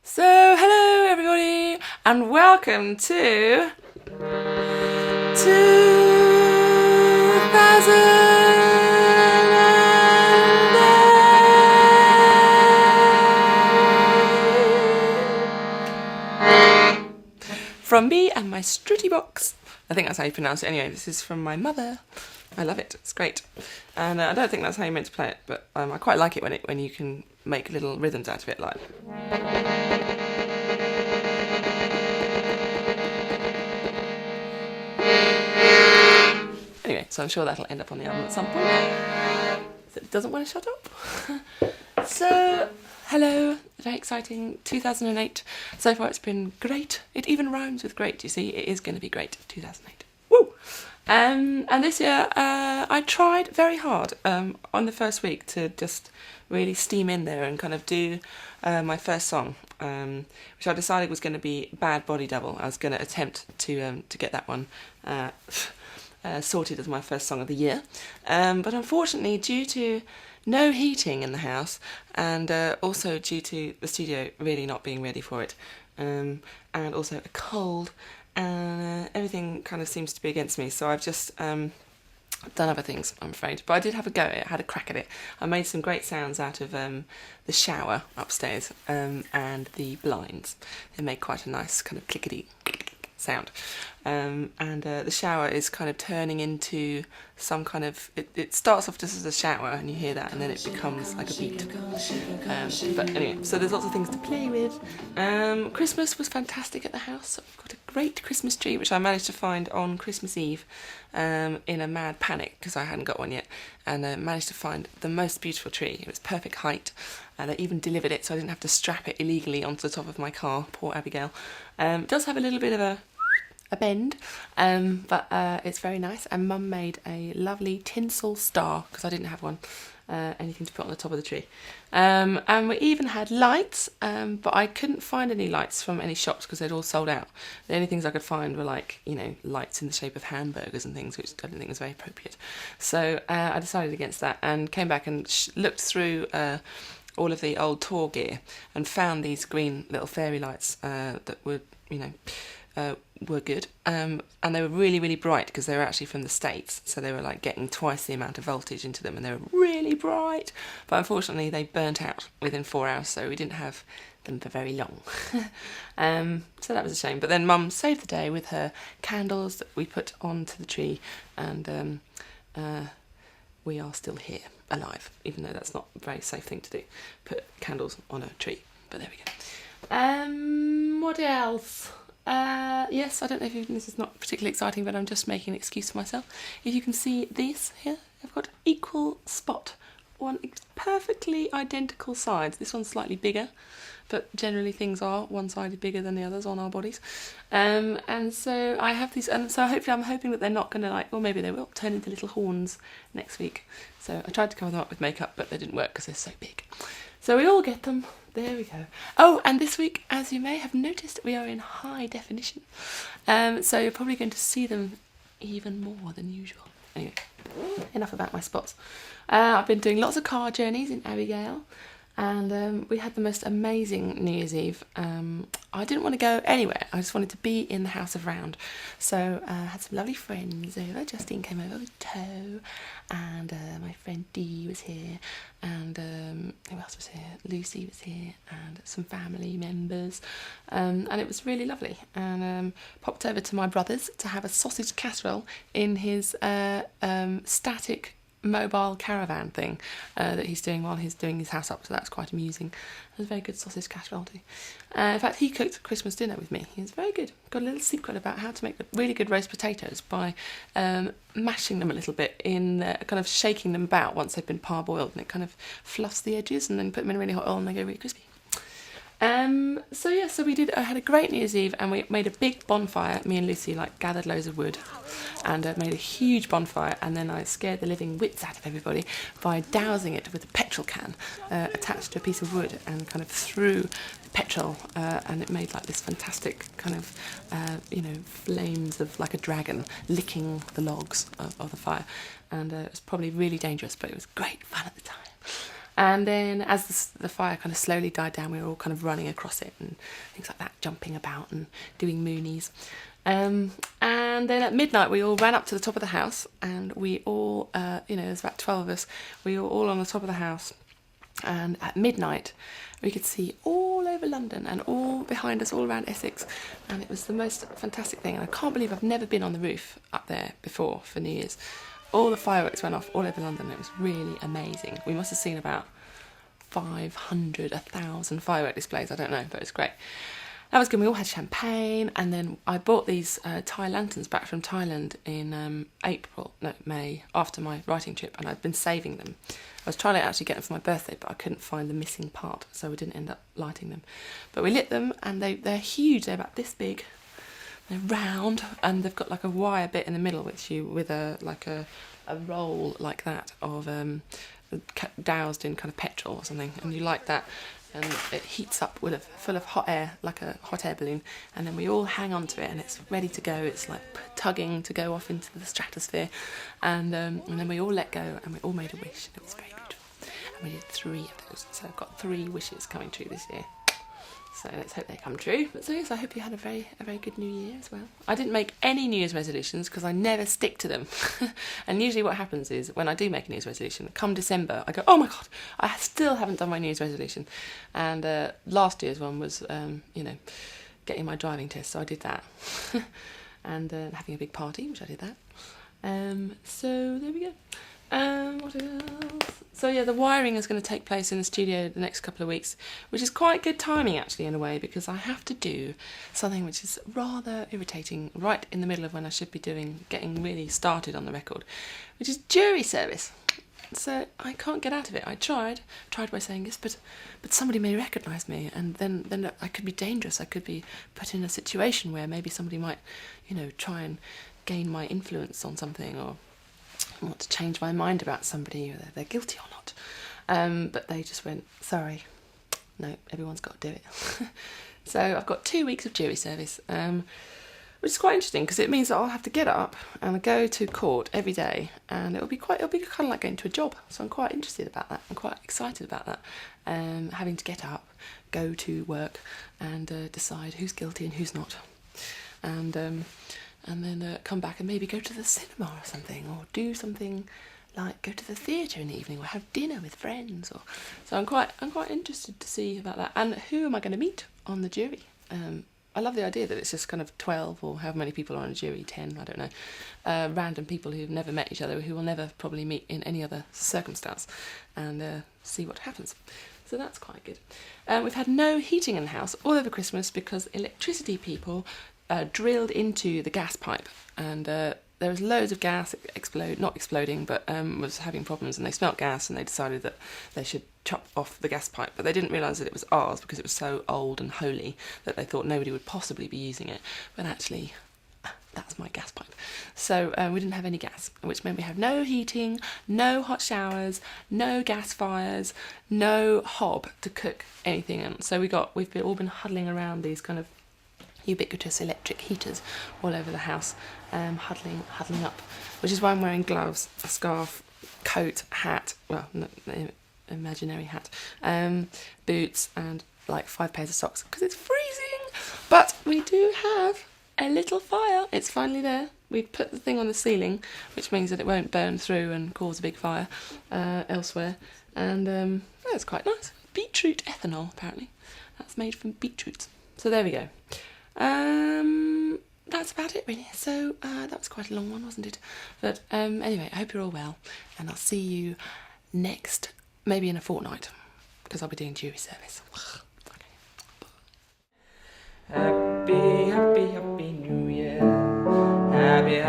So, hello everybody, and welcome to 2008 from me and my strutty box. I think that's how you pronounce it anyway. This is from my mother. I love it, it's great. And I don't think that's how you're meant to play it, but I quite like it when you can make little rhythms out of it, like. Anyway, so I'm sure that'll end up on the album at some point. So it doesn't want to shut up. So, hello, very exciting 2008. So far it's been great. It even rhymes with great, you see. It is going to be great, 2008. Woo! And this year I tried very hard on the first week to just really steam in there and kind of do my first song, which I decided was going to be Bad Body Double. I was going to attempt to get that one sorted as my first song of the year, but unfortunately, due to no heating in the house and also due to the studio really not being ready for it, and also a cold, and everything kind of seems to be against me, so I've just done other things, I'm afraid. But I did have a go at it, I had a crack at it. I made some great sounds out of the shower upstairs and the blinds. They made quite a nice kind of clickety sound. The shower is kind of turning into some kind of, it starts off just as a shower and you hear that, and then it becomes like a beat. But anyway, so there's lots of things to play with. Christmas was fantastic at the house. I've got a great Christmas tree which I managed to find on Christmas Eve in a mad panic because I hadn't got one yet, and managed to find the most beautiful tree. It was perfect height. They even delivered it so I didn't have to strap it illegally onto the top of my car. Poor Abigail. It does have a little bit of a bend, but it's very nice, and Mum made a lovely tinsel star because I didn't have one, anything to put on the top of the tree, and we even had lights, but I couldn't find any lights from any shops because they'd all sold out. The only things I could find were like, you know, lights in the shape of hamburgers and things, which I didn't think was very appropriate, so I decided against that and came back and looked through all of the old tour gear and found these green little fairy lights that were, you know, were good, and they were really, really bright because they were actually from the States, so they were like getting twice the amount of voltage into them, and they were really bright, but unfortunately they burnt out within 4 hours, so we didn't have them for very long. So that was a shame, but then Mum saved the day with her candles that we put onto the tree, and we are still here, alive, even though that's not a very safe thing to do, put candles on a tree, but there we go. What else? Yes, I don't know if this is not particularly exciting, but I'm just making an excuse for myself. If you can see this here, I've got equal spot, one perfectly identical sides. This one's slightly bigger, but generally things are one side bigger than the others on our bodies. And so I have these, and so hopefully I'm hoping that they're not going to, like, or maybe they will, turn into little horns next week. So I tried to cover them up with makeup, but they didn't work because they're so big. So we all get them. There we go. Oh, and this week, as you may have noticed, we are in high definition. So you're probably going to see them even more than usual. Anyway, enough about my spots. I've been doing lots of car journeys in Abigail, and we had the most amazing New Year's Eve. I didn't want to go anywhere. I just wanted to be in the house of Round. So I had some lovely friends over. Justine came over with Toe, and my friend Dee was here, and who else was here? Lucy was here, and some family members, and it was really lovely. And popped over to my brother's to have a sausage casserole in his static mobile caravan thing that he's doing while he's doing his house up, so that's quite amusing. It was a very good sausage casserole too. In fact, he cooked Christmas dinner with me. He was very good. Got a little secret about how to make really good roast potatoes by mashing them a little bit in kind of shaking them about once they've been parboiled, and it kind of fluffs the edges, and then put them in really hot oil and they go really crispy. So yeah, so I had a great New Year's Eve, and we made a big bonfire. Me and Lucy like gathered loads of wood and made a huge bonfire, and then I scared the living wits out of everybody by dousing it with a petrol can attached to a piece of wood, and kind of threw petrol, and it made like this fantastic kind of flames of like a dragon licking the logs of the fire, and it was probably really dangerous, but it was great fun at the time. And then as the fire kind of slowly died down, we were all kind of running across it and things like that, jumping about and doing moonies. And then at midnight we all ran up to the top of the house, and we all, there's about 12 of us, we were all on the top of the house, and at midnight we could see all over London and all behind us, all around Essex, and it was the most fantastic thing. And I can't believe I've never been on the roof up there before for New Year's. All the fireworks went off all over London. It was really amazing. We must have seen about 500, 1,000 firework displays, I don't know, but it was great. That was good. We all had champagne, and then I bought these Thai lanterns back from Thailand in May, after my writing trip, and I'd been saving them. I was trying to actually get them for my birthday, but I couldn't find the missing part, so we didn't end up lighting them. But we lit them, and they're huge. They're about this big. They're round, and they've got like a wire bit in the middle, which with a roll like that of doused in kind of petrol or something, and you light that, and it heats up with full of hot air, like a hot air balloon, and then we all hang on to it, and it's ready to go. It's like tugging to go off into the stratosphere, and then we all let go, and we all made a wish. It was very beautiful, and we did 3 of those. So I've got 3 wishes coming true this year. So let's hope they come true. But so yes, I hope you had a very good New Year as well. I didn't make any New Year's resolutions because I never stick to them. And usually what happens is when I do make a New Year's resolution, come December, I go, oh my God, I still haven't done my New Year's resolution. And last year's one was, getting my driving test, so I did that. And having a big party, which I did that. So there we go. What else? So yeah, the wiring is going to take place in the studio the next couple of weeks, which is quite good timing actually in a way, because I have to do something which is rather irritating right in the middle of when I should be getting really started on the record, which is jury service. So I can't get out of it. I tried by saying yes, but somebody may recognise me, and then I could be dangerous. I could be put in a situation where maybe somebody might, try and gain my influence on something, or want to change my mind about somebody, whether they're guilty or not. But they just went, sorry, no, everyone's got to do it. So I've got 2 weeks of jury service, which is quite interesting because it means that I'll have to get up and go to court every day, and it'll be kind of like going to a job. So I'm quite interested about that. I'm quite excited about that. Having to get up, go to work, and decide who's guilty and who's not. And then come back and maybe go to the cinema or something, or do something like go to the theatre in the evening, or have dinner with friends. So I'm quite interested to see about that. And who am I going to meet on the jury? I love the idea that it's just kind of 12 or however many people are on a jury, 10, I don't know, random people who've never met each other, who will never probably meet in any other circumstance, and see what happens. So that's quite good. We've had no heating in the house all over Christmas because electricity people drilled into the gas pipe, and there was loads of gas not exploding, but was having problems, and they smelt gas, and they decided that they should chop off the gas pipe, but they didn't realise that it was ours because it was so old and holy that they thought nobody would possibly be using it, but actually that's my gas pipe. So we didn't have any gas, which meant we have no heating, no hot showers, no gas fires, no hob to cook anything in. So we've all been huddling around these kind of ubiquitous electric heaters all over the house, huddling up, which is why I'm wearing gloves, a scarf, coat, hat, well, no, imaginary hat, boots, and like 5 pairs of socks because it's freezing. But we do have a little fire. It's finally there. We put the thing on the ceiling, which means that it won't burn through and cause a big fire elsewhere, and that's quite nice. Beetroot ethanol, apparently. That's made from beetroots. So there we go. That's about it really. So that was quite a long one, wasn't it? But anyway, I hope you're all well, and I'll see you maybe in a fortnight, because I'll be doing jury service. Okay. Happy New Year. Happy